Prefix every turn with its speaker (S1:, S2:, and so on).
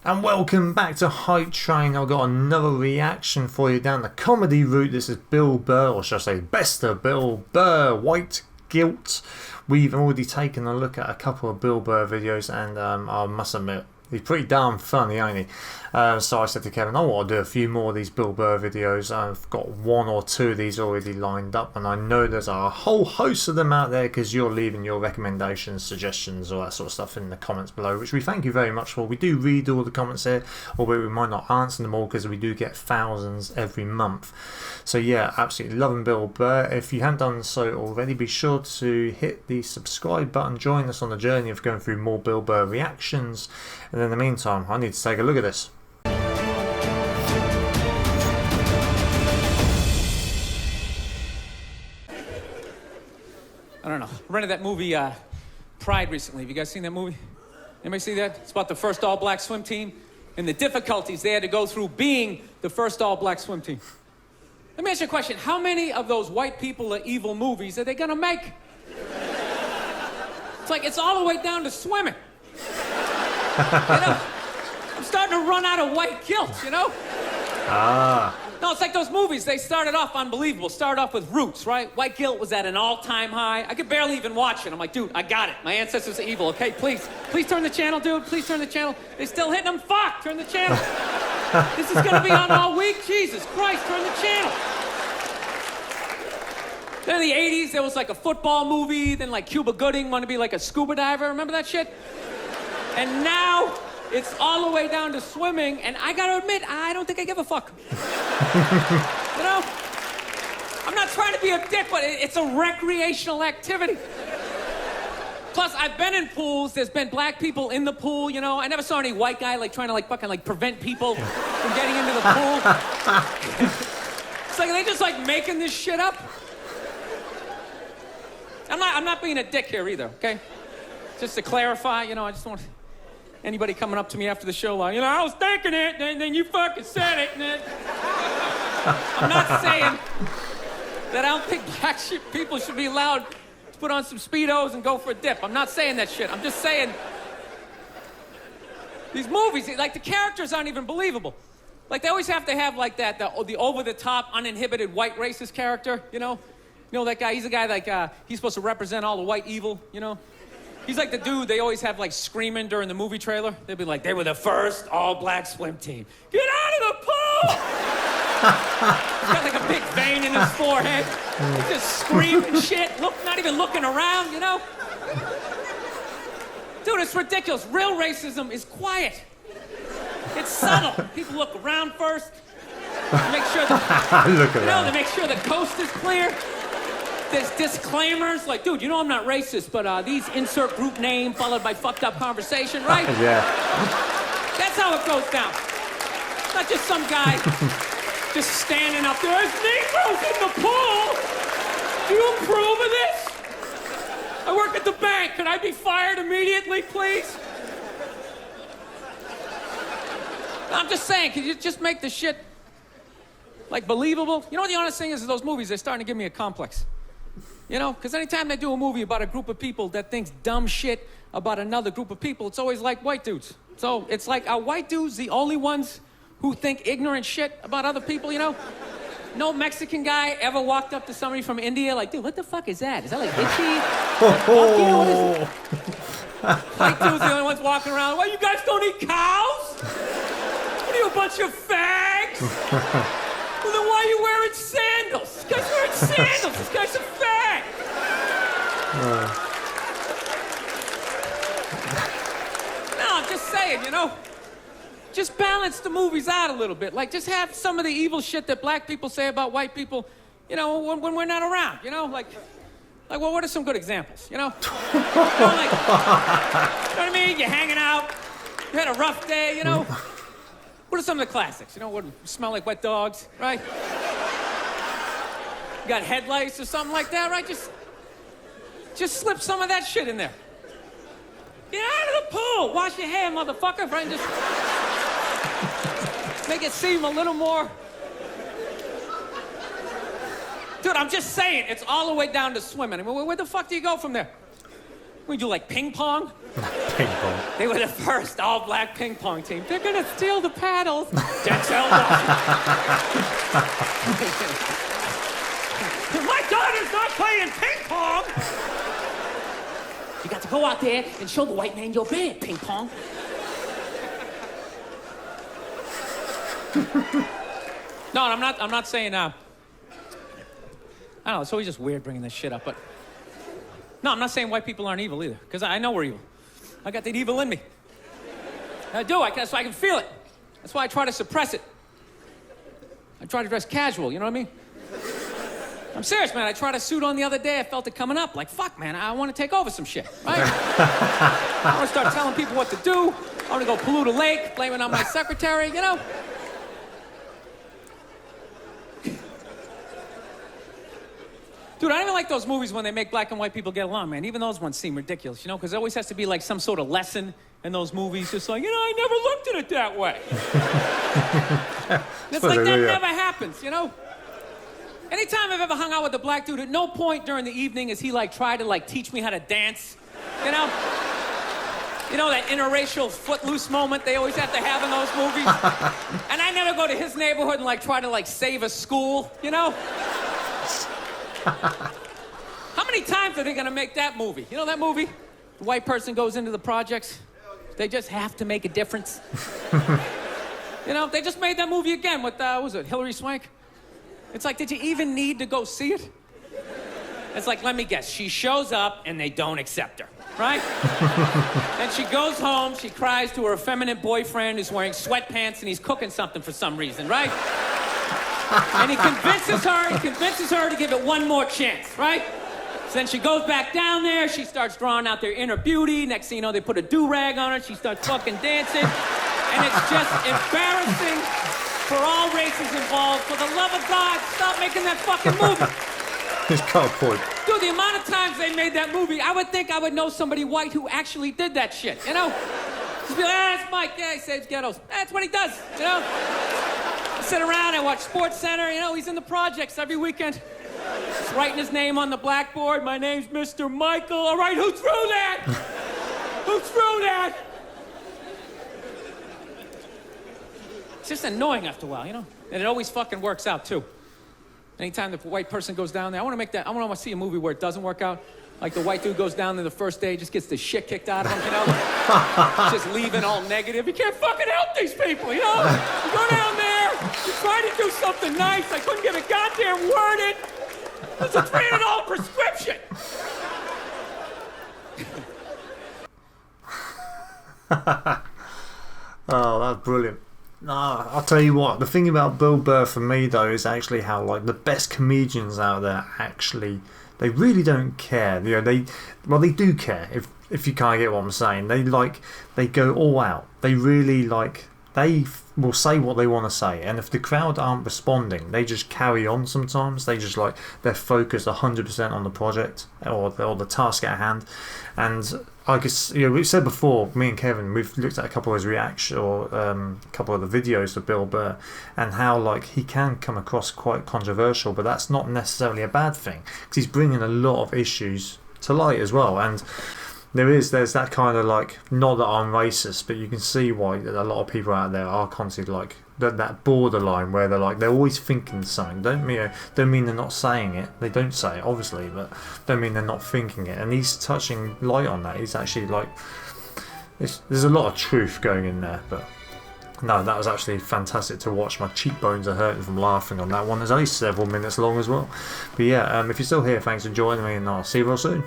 S1: And welcome back to Hypetrain. I've got another reaction for you down the comedy route. This is Bill Burr, or should I say Best of Bill Burr, White Guilt. We've already taken a look at a couple of Bill Burr videos, and I must admit, he's pretty damn funny, ain't he? So I said to Kevin, I want to do a few more of these Bill Burr videos. I've got one or two of these already lined up, and I know there's a whole host of them out there because you're leaving your recommendations, suggestions, all that sort of stuff in the comments below, which we thank you very much for. We do read all the comments here, although we might not answer them all because we do get thousands every month. So yeah, absolutely loving Bill Burr. If you haven't done so already, be sure to hit the subscribe button. Join us on the journey of going through more Bill Burr reactions. And in the meantime, I need to take a look at this.
S2: I don't know. I rented that movie, Pride, recently. Have you guys seen that movie? Anybody see that? It's about the first all-black swim team and the difficulties they had to go through being the first all-black swim team. Let me ask you a question. How many of those white people are evil movies are they gonna make? It's like, it's all the way down to swimming. You know? I'm starting to run out of white guilt, you know? No, it's like those movies. They started off unbelievable. Started off with Roots, right? White guilt was at an all-time high. I could barely even watch it. I'm like, dude, I got it. My ancestors are evil, okay? Please turn the channel, dude. Please turn the channel. They're still hitting them. Fuck, turn the channel. This is gonna be on all week? Jesus Christ, turn the channel. Then in the 80s, there was like a football movie. Then like Cuba Gooding wanted to be like a scuba diver. Remember that shit? And now, it's all the way down to swimming, and I gotta admit, I don't think I give a fuck. You know? I'm not trying to be a dick, but it's a recreational activity. Plus, I've been in pools, there's been black people in the pool, you know? I never saw any white guy like trying to like fucking like prevent people from getting into the pool. It's like, are they just like making this shit up? I'm not being a dick here either, okay? Just to clarify, you know, I just want anybody coming up to me after the show like, you know, I was thinking it, and then you fucking said it, and then... I'm not saying that I don't think black people should be allowed to put on some Speedos and go for a dip. I'm not saying that shit. I'm just saying these movies, like the characters aren't even believable. Like they always have to have like that, the over-the-top, uninhibited white racist character, you know? You know that guy, he's a guy like, he's supposed to represent all the white evil, you know? He's like the dude they always have like screaming during the movie trailer. They'd be like, they were the first all-black swim team. Get out of the pool! He's got like a big vein in his forehead. He's just screaming shit, not even looking around, you know? Dude, it's ridiculous. Real racism is quiet. It's subtle. People look around first. Make sure they make sure the coast is clear. There's disclaimers like, dude, you know I'm not racist, but these insert group name followed by fucked up conversation, right?
S1: Yeah.
S2: That's how it goes down. It's not just some guy just standing up there. There's Negroes in the pool. Do you approve of this? I work at the bank. Can I be fired immediately, please? I'm just saying, can you just make the shit like believable? You know what the honest thing is those movies, they're starting to give me a complex. You know, because anytime they do a movie about a group of people that thinks dumb shit about another group of people, it's always like white dudes. So it's like, are white dudes the only ones who think ignorant shit about other people, you know? No Mexican guy ever walked up to somebody from India like, dude, what the fuck is that? Is that like itchy? What is it? White dudes the only ones walking around, well, you guys don't eat cows? What are you, a bunch of fags? Well, then why are you wearing sandals? This guy's wearing sandals. This guy's a fag. No, I'm just saying, you know, just balance the movies out a little bit. Like, just have some of the evil shit that black people say about white people, you know, when we're not around, you know? Like, well, what are some good examples, you know? You know, like, you know what I mean? You're hanging out. You had a rough day, you know? What are some of the classics? You know, what smell like wet dogs, right? You got headlights or something like that, right? Just slip some of that shit in there. Get out of the pool! Wash your hair, motherfucker, right? And just make it seem a little more... Dude, I'm just saying, it's all the way down to swimming. I mean, where the fuck do you go from there? We do like ping pong?
S1: Ping pong.
S2: They were the first all-black ping pong team. They're gonna steal the paddles. Denzel Washington. My daughter's not playing ping pong. You got to go out there and show the white man you're bad at ping pong. No, I'm not saying. I don't know. It's always just weird bringing this shit up, but no, I'm not saying white people aren't evil either, because I know we're evil. I got that evil in me. I do. That's why I can feel it. That's why I try to suppress it. I try to dress casual. You know what I mean? I'm serious, man. I tried a suit on the other day. I felt it coming up. Like, fuck, man. I want to take over some shit. Right? I want to start telling people what to do. I want to go pollute a lake, blame it on my secretary. You know. Dude, I don't even like those movies when they make black and white people get along, man. Even those ones seem ridiculous, you know, because there always has to be like some sort of lesson in those movies. Just like, I never looked at it that way. It's like that never happens, you know? Anytime I've ever hung out with a black dude, at no point during the evening has he like tried to like teach me how to dance, you know? You know, that interracial footloose moment they always have to have in those movies? And I never go to his neighborhood and like try to like save a school, you know? How many times are they gonna make that movie? You know that movie? The white person goes into the projects. They just have to make a difference. You know, they just made that movie again with, what was it, Hilary Swank? It's like, did you even need to go see it? It's like, let me guess, she shows up and they don't accept her, right? And she goes home, she cries to her effeminate boyfriend who's wearing sweatpants and he's cooking something for some reason, right? And he convinces her to give it one more chance, right? So then she goes back down there, she starts drawing out their inner beauty. Next thing you know, they put a do-rag on her, she starts fucking dancing. And it's just embarrassing for all races involved. For the love of God, stop making that fucking movie.
S1: He's got a point.
S2: Dude, the amount of times they made that movie, I would think I would know somebody white who actually did that shit, you know? Just be like, that's Mike, yeah, he saves ghettos. That's what he does, you know? I sit around, I watch Sports Center, you know, he's in the projects every weekend. He's writing his name on the blackboard. My name's Mr. Michael. All right, who threw that? Who threw that? It's just annoying after a while, you know? And it always fucking works out, too. Anytime the white person goes down there, I want to see a movie where it doesn't work out. Like the white dude goes down there the first day, just gets the shit kicked out of him, you know? Just leaving all negative. You can't fucking help these people, you know? You go down there, you try to do something nice. I couldn't get a goddamn word in. It's a $300 prescription.
S1: Oh, that's brilliant. I'll tell you what, the thing about Bill Burr for me though is actually how like the best comedians out there actually, they really don't care. You know, they do care if you can't get what I'm saying. They go all out. They really they will say what they want to say, and if the crowd aren't responding, they just carry on sometimes. They just they're focused 100% on the project or the task at hand. And I guess, you know, we've said before, me and Kevin, we've looked at a couple of his reactions or a couple of the videos of Bill Burr, and how he can come across quite controversial, but that's not necessarily a bad thing because he's bringing a lot of issues to light as well. And there's that kind of not that I'm racist, but you can see why a lot of people out there are constantly that borderline where they're always thinking something. Don't mean they're not saying it. They don't say it obviously, but don't mean they're not thinking it. And he's touching light on that. He's actually there's a lot of truth going in there. But no, that was actually fantastic to watch. My cheekbones are hurting from laughing on that one. There's only several minutes long as well. But yeah, if you're still here, thanks for joining me, and I'll see you real soon.